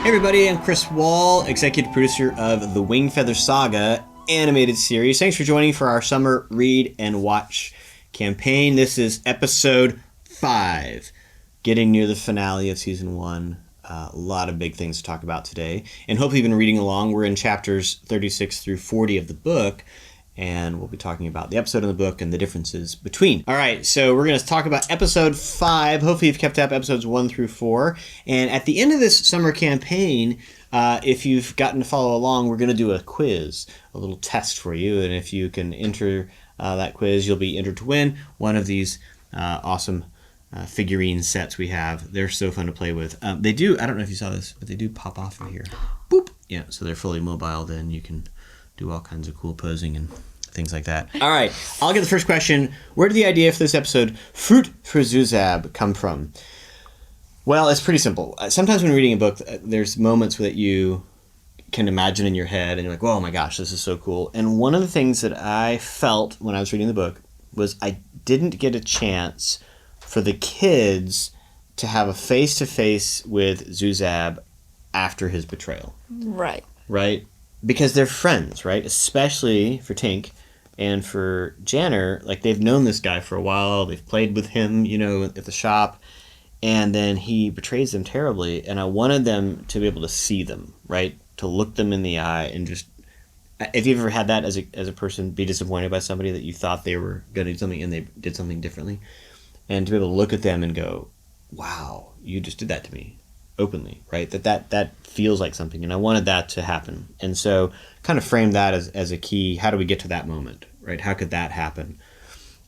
Hey everybody, I'm Chris Wall, executive producer of the Wingfeather Saga animated series. Thanks for joining for our summer read and watch campaign. This is episode 5, getting near the finale of season 1. A lot of big things to talk about today. And hopefully you've been reading along. We're in chapters 36 through 40 of the book, and we'll be talking about the episode in the book and the differences between. All right, so we're going to talk about episode 5. Hopefully you've kept up episodes 1 through 4. And at the end of this summer campaign, if you've gotten to follow along, we're going to do a quiz, a little test for you. And if you can enter that quiz, you'll be entered to win one of these awesome figurine sets we have. They're so fun to play with. They do, I don't know if you saw this, but they do pop off of here. Boop! Yeah, so they're fully mobile, then you can do all kinds of cool posing and things like that. All right, I'll get the first question. Where did the idea for this episode, Fruit for Zouzab, come from? Well, it's pretty simple. Sometimes when reading a book, there's moments that you can imagine in your head, and you're like, oh my gosh, this is so cool. And one of the things that I felt when I was reading the book was I didn't get a chance for the kids to have a face-to-face with Zouzab after his betrayal. Right. Right? Because they're friends, right? Especially for Tink and for Janner. Like, they've known this guy for a while. They've played with him, you know, at the shop. And then he betrays them terribly. And I wanted them to be able to see them, right? To look them in the eye and just... If you've ever had that as a person, be disappointed by somebody that you thought they were going to do something and they did something differently. And to be able to look at them and go, wow, you just did that to me. Openly, right? That feels like something, and I wanted that to happen. And so kind of framed that as a key. How do we get to that moment, right? How could that happen?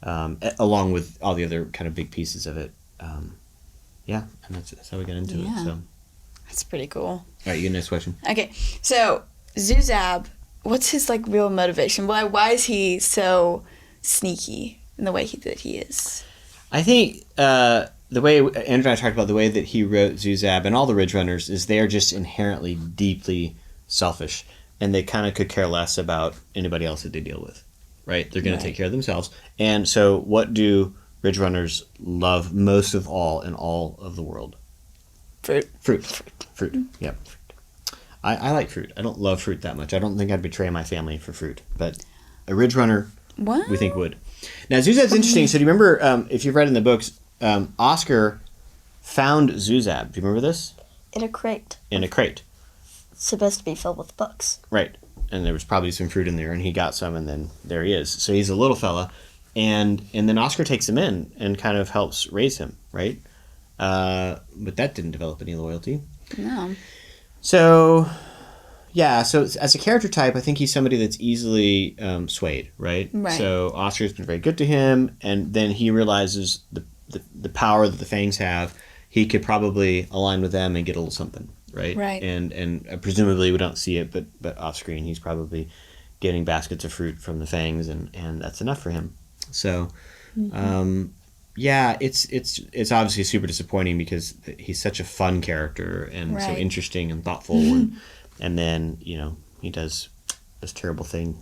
Along with all the other kind of big pieces of it. Yeah, and that's how we got into it. So That's pretty cool. All right, you get the next question. Okay, so Zouzab, what's his like real motivation? Why is he so sneaky in the way that he is? I think the way Andrew and I talked about, the way that he wrote Zouzab and all the Ridgerunners is they're just inherently deeply selfish, and they kind of could care less about anybody else that they deal with, right? They're going to take care of themselves. And so what do Ridgerunners love most of all in all of the world? Fruit. Yep. I like fruit. I don't love fruit that much. I don't think I'd betray my family for fruit, but a Ridgerunner, we think would. Now, Zouzab's interesting. So do you remember, if you've read in the books, Oscar found Zouzab. Do you remember this? In a crate. In a crate. It's supposed to be filled with books. Right. And there was probably some fruit in there, and he got some, and then there he is. So he's a little fella. And then Oscar takes him in and kind of helps raise him, right? But that didn't develop any loyalty. No. So, yeah. So as a character type, I think he's somebody that's easily swayed, right? Right. So Oscar's been very good to him, and then he realizes the power that the Fangs have. He could probably align with them and get a little something, right? Right. And presumably we don't see it, but off screen he's probably getting baskets of fruit from the Fangs, and that's enough for him. So, yeah, it's obviously super disappointing because he's such a fun character and so interesting and thoughtful, and then he does this terrible thing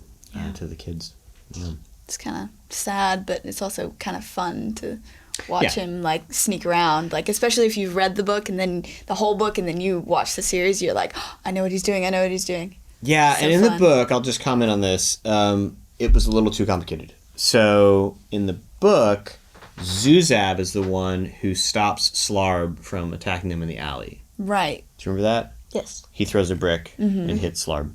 to the kids. Yeah. It's kind of sad, but it's also kind of fun to watch him like sneak around, like especially if you've read the book and then the whole book and then you watch the series, you're like, oh, I know what he's doing. Yeah, so and in fun. the book, I'll just comment on this. It was a little too complicated. So in the book, Zouzab is the one who stops Slarb from attacking them in the alley. Right. Do you remember that? Yes. He throws a brick and hits Slarb.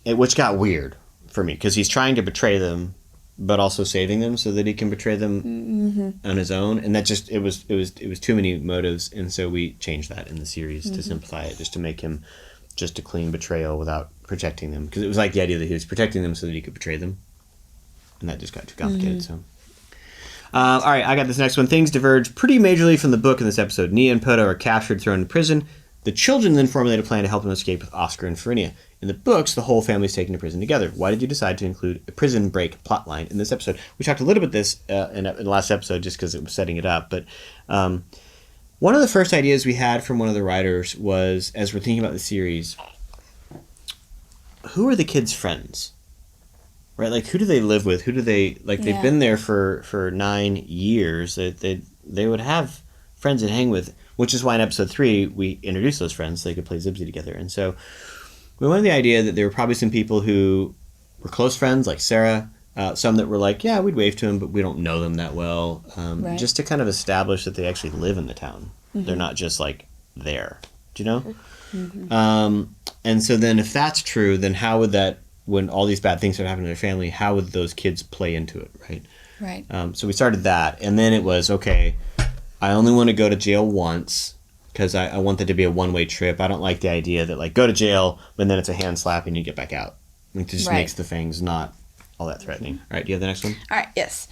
Which got weird for me because he's trying to betray them, but also saving them so that he can betray them on his own. And that just it was too many motives, and so we changed that in the series to simplify it, just to make him just a clean betrayal without protecting them, because it was like the idea that he was protecting them so that he could betray them, and that just got too complicated. So. All right, I got this next one. Things diverge pretty majorly from the book in this episode. Nia and Poto are captured, thrown in prison. The children then formulate a plan to help them escape with Oscar and Farinia. In the books, the whole family is taken to prison together. Why did you decide to include a prison break plotline in this episode? We talked a little bit this in the last episode just because it was setting it up. But one of the first ideas we had from one of the writers was, as we're thinking about the series, who are the kids' friends? Right? Like, who do they live with? Who do they... Like, they've been there for 9 years. They would have friends to hang with. which is why in episode 3 we introduced those friends so they could play Zibsy together. And so we went with the idea that there were probably some people who were close friends, like Sarah, some that were like, yeah, we'd wave to them, but we don't know them that well, just to kind of establish that they actually live in the town. They're not just like there, do you know? And so then if that's true, then how would that, when all these bad things are happening to their family, how would those kids play into it, right? Right. So we started that, and then it was, okay, I only want to go to jail once because I want that to be a one-way trip. I don't like the idea that, like, go to jail, but then it's a hand slap and you get back out. It just makes the fangs not all that threatening. All right, do you have the next one? All right, yes.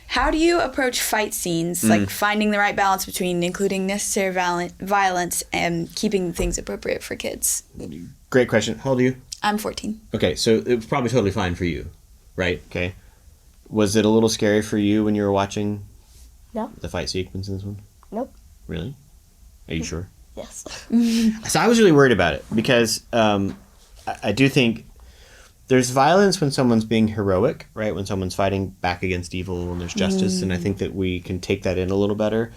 How do you approach fight scenes, like finding the right balance between including necessary violence and keeping things appropriate for kids? Great question. How old are you? I'm 14. Okay, so it was probably totally fine for you, right? Okay. Was it a little scary for you when you were watching the fight sequence in this one? Nope. Really? Are you sure? Yes. So I was really worried about it because I do think there's violence when someone's being heroic, right? When someone's fighting back against evil and there's justice, and I think that we can take that in a little better.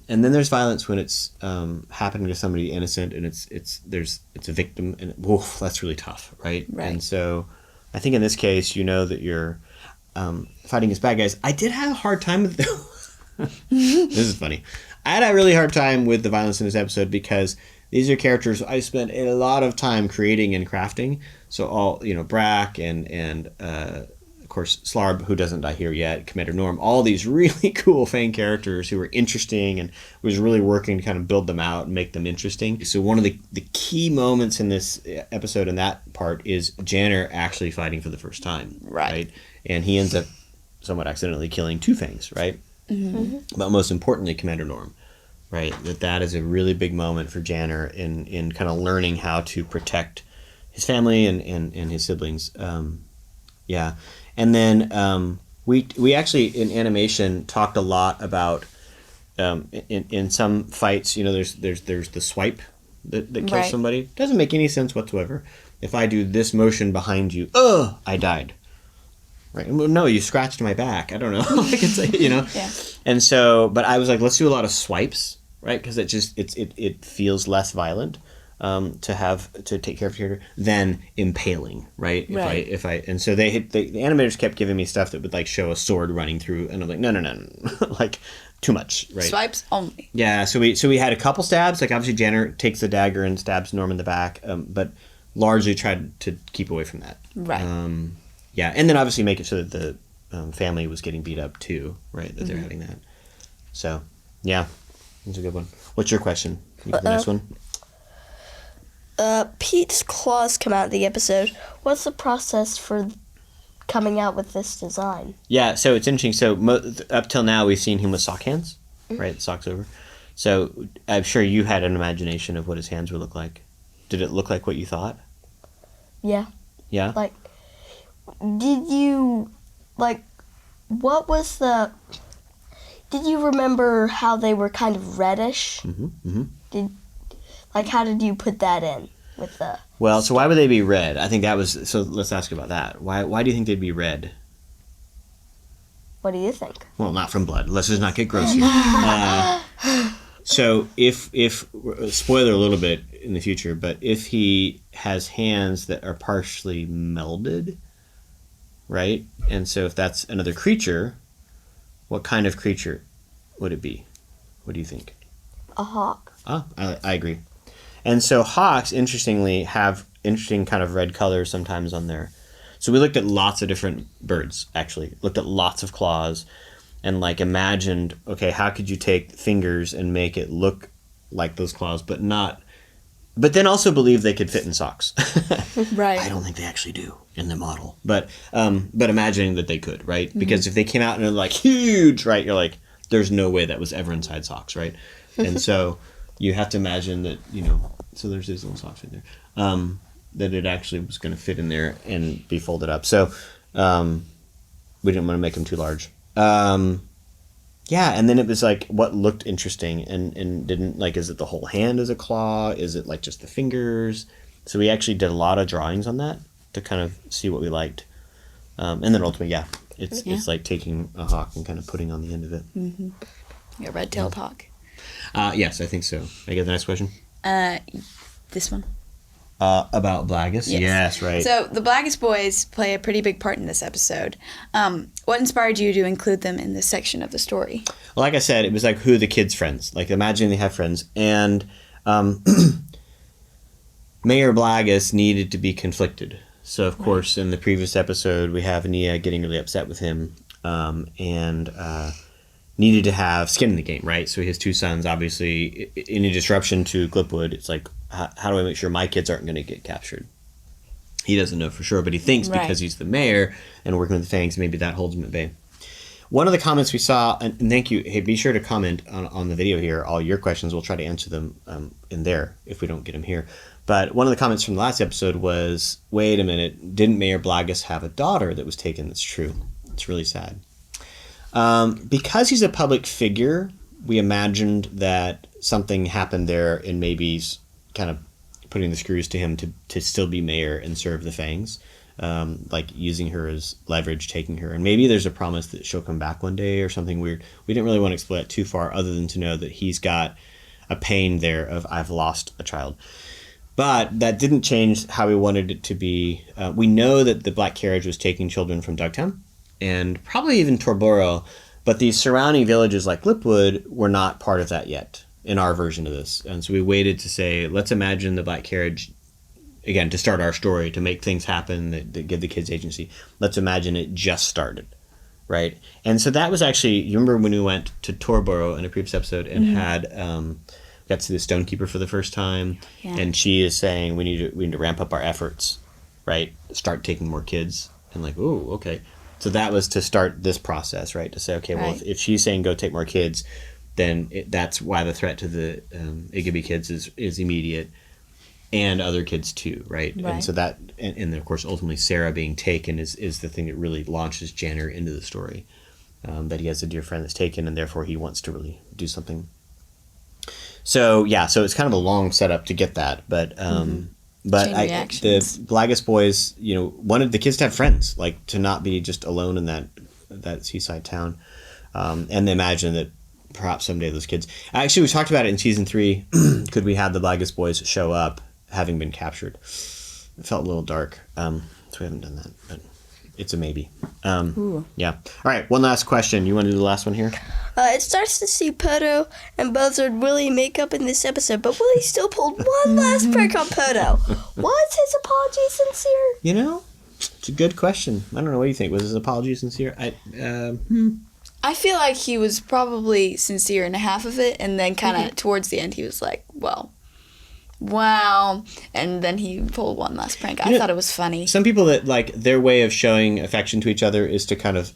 And then there's violence when it's happening to somebody innocent and it's a victim, and woof, that's really tough, right? And so I think in this case, you know that you're fighting against bad guys. I did have a hard time with this is funny. I had a really hard time with the violence in this episode because these are characters I spent a lot of time creating and crafting. So all, Brack and of course Slarb, who doesn't die here yet, Commander Norm, all these really cool Fang characters who were interesting, and was really working to kind of build them out and make them interesting. So one of the key moments in this episode and that part is Janner actually fighting for the first time. Right? And he ends up somewhat accidentally killing two Fangs, right? But most importantly, Commander Norm, right? That is a really big moment for Janner in kind of learning how to protect his family and his siblings. And then we actually in animation talked a lot about in some fights, there's the swipe that kills somebody. Doesn't make any sense whatsoever. If I do this motion behind you, I died. Right? Well, no, you scratched my back. I don't know. Yeah. And so, but I was like, let's do a lot of swipes, right? Because it feels less violent to take care of your character than impaling, right? And so the animators kept giving me stuff that would like show a sword running through, and I'm like, no, like too much, right? Swipes only. Yeah. So we had a couple stabs. Like obviously, Janner takes the dagger and stabs Norm in the back, but largely tried to keep away from that. Right. Yeah, and then obviously make it so that the family was getting beat up too, right? That they're having that. So, yeah, that's a good one. What's your question? The next one? Peet's claws come out of the episode. What's the process for coming out with this design? Yeah, so it's interesting. So up till now, we've seen him with sock hands, right? Socks over. So I'm sure you had an imagination of what his hands would look like. Did it look like what you thought? Yeah. Yeah? Did you remember how they were kind of reddish? How did you put that in with the... Well, so why would they be red? I think that was... So let's ask about that. Why do you think they'd be red? What do you think? Well, not from blood. Let's just not get gross here. So if spoiler a little bit in the future, but if he has hands that are partially melded, right? And so if that's another creature, what kind of creature would it be? What do you think? A hawk. Ah, I agree. And so hawks, interestingly, have interesting kind of red colors sometimes on there. So we looked at lots of different birds, actually. Looked at lots of claws and imagined, okay, how could you take fingers and make it look like those claws, but then also believe they could fit in socks. Right. I don't think they actually do in the model. But imagining that they could, right? Because if they came out and they're like huge, right, you're like, there's no way that was ever inside socks, right? And so you have to imagine that, so there's these little socks in there, that it actually was going to fit in there and be folded up. So we didn't want to make them too large. And then it was what looked interesting and didn't, is it the whole hand as a claw? Is it just the fingers? So we actually did a lot of drawings on that to kind of see what we liked. And then ultimately, it's like taking a hawk and kind of putting on the end of it. A red-tailed hawk. Yes, I think so. I get the next question? This one. About Blagus? Yes, right. So the Blagus boys play a pretty big part in this episode. What inspired you to include them in this section of the story? Well, like I said, it was like, who are the kids' friends? Like, imagine they have friends. And Mayor Blagus needed to be conflicted. So, of course, in the previous episode, we have Nia getting really upset with him and needed to have skin in the game, right? So his 2 sons, obviously, in a disruption to Glipwood, it's like, how do I make sure my kids aren't going to get captured? He doesn't know for sure, but he thinks because he's the mayor and working with the Fangs, maybe that holds him at bay. One of the comments we saw, and thank you, hey, be sure to comment on the video here, all your questions. We'll try to answer them in there if we don't get them here. But one of the comments from the last episode was, wait a minute, didn't Mayor Blagus have a daughter that was taken? That's true. It's really sad. Because he's a public figure, we imagined that something happened there and maybe kind of putting the screws to him to still be mayor and serve the Fangs, like using her as leverage, taking her. And maybe there's a promise that she'll come back one day or something weird. We didn't really want to explore it too far other than to know that he's got a pain there of, I've lost a child. But that didn't change how we wanted it to be. We know that the Black Carriage was taking children from Dugtown and probably even Torboro, but these surrounding villages like Glipwood were not part of that yet in our version of this. And so we waited to say, let's imagine the Black Carriage, again, to start our story, to make things happen that give the kids agency. Let's imagine it just started, right? And so that was actually, you remember when we went to Torboro in a previous episode and had... got to see the Stonekeeper for the first time, and she is saying we need to ramp up our efforts, right? Start taking more kids, and like, oh, okay. So that was to start this process, right? To say, okay, well, if she's saying go take more kids, then that's why the threat to the Igiby kids is immediate, and other kids too, right? And so that, and then of course ultimately Sarah being taken is the thing that really launches Janner into the story, that he has a dear friend that's taken, and therefore he wants to really do something. So so it's kind of a long setup to get that, but the Blagus boys, wanted the kids to have friends, like to not be just alone in that seaside town, and they imagine that perhaps someday those kids. Actually, we talked about it in season 3. Could we have the Blagus boys show up having been captured? It felt a little dark, so we haven't done that, but it's a maybe. Yeah. All right. One last question. You want to do the last one here? It starts to see Poto and Buzzard really make up in this episode, but Willie still pulled one last prank on Poto. Was his apology sincere? It's a good question. I don't know. What do you think? Was his apology sincere? I feel like he was probably sincere in half of it, and then kind of towards the end he was like, well... wow, and then he pulled one last prank. I thought it was funny. Some people that like their way of showing affection to each other is to kind of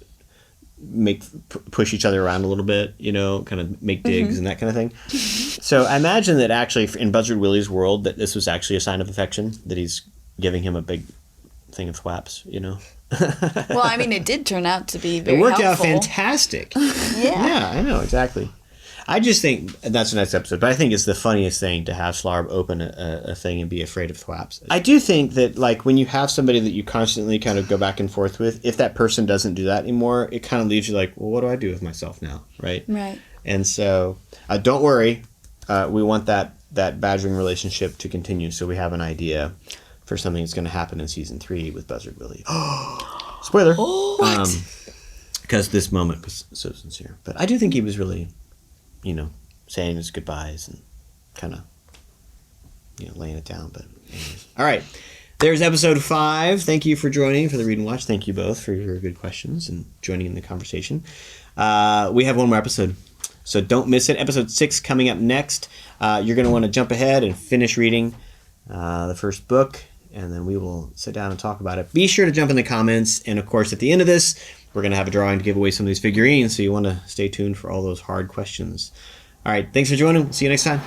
push each other around a little bit, kind of make digs and that kind of thing. So I imagine that actually in Buzzard Willie's world that this was actually a sign of affection, that he's giving him a big thing of thwaps, Well, I mean, it did turn out to be very It worked helpful. out fantastic. Yeah, I know, exactly. I just think that's a nice episode, but I think it's the funniest thing to have Slarb open a thing and be afraid of thwaps. I do think that, like, when you have somebody that you constantly kind of go back and forth with, if that person doesn't do that anymore, it kind of leaves you like, well, what do I do with myself now, right? Right. And so, don't worry, we want that badgering relationship to continue, so we have an idea for something that's going to happen in season 3 with Buzzard Willie. Spoiler! Because this moment was so sincere. But I do think he was really... saying his goodbyes and kind of, laying it down. But anyways. All right. There's episode 5. Thank you for joining for the Read and Watch. Thank you both for your good questions and joining in the conversation. We have one more episode, so don't miss it. Episode 6 coming up next. You're going to want to jump ahead and finish reading the first book, and then we will sit down and talk about it. Be sure to jump in the comments, and of course, at the end of this, we're going to have a drawing to give away some of these figurines, so you want to stay tuned for all those hard questions. All right, thanks for joining. See you next time.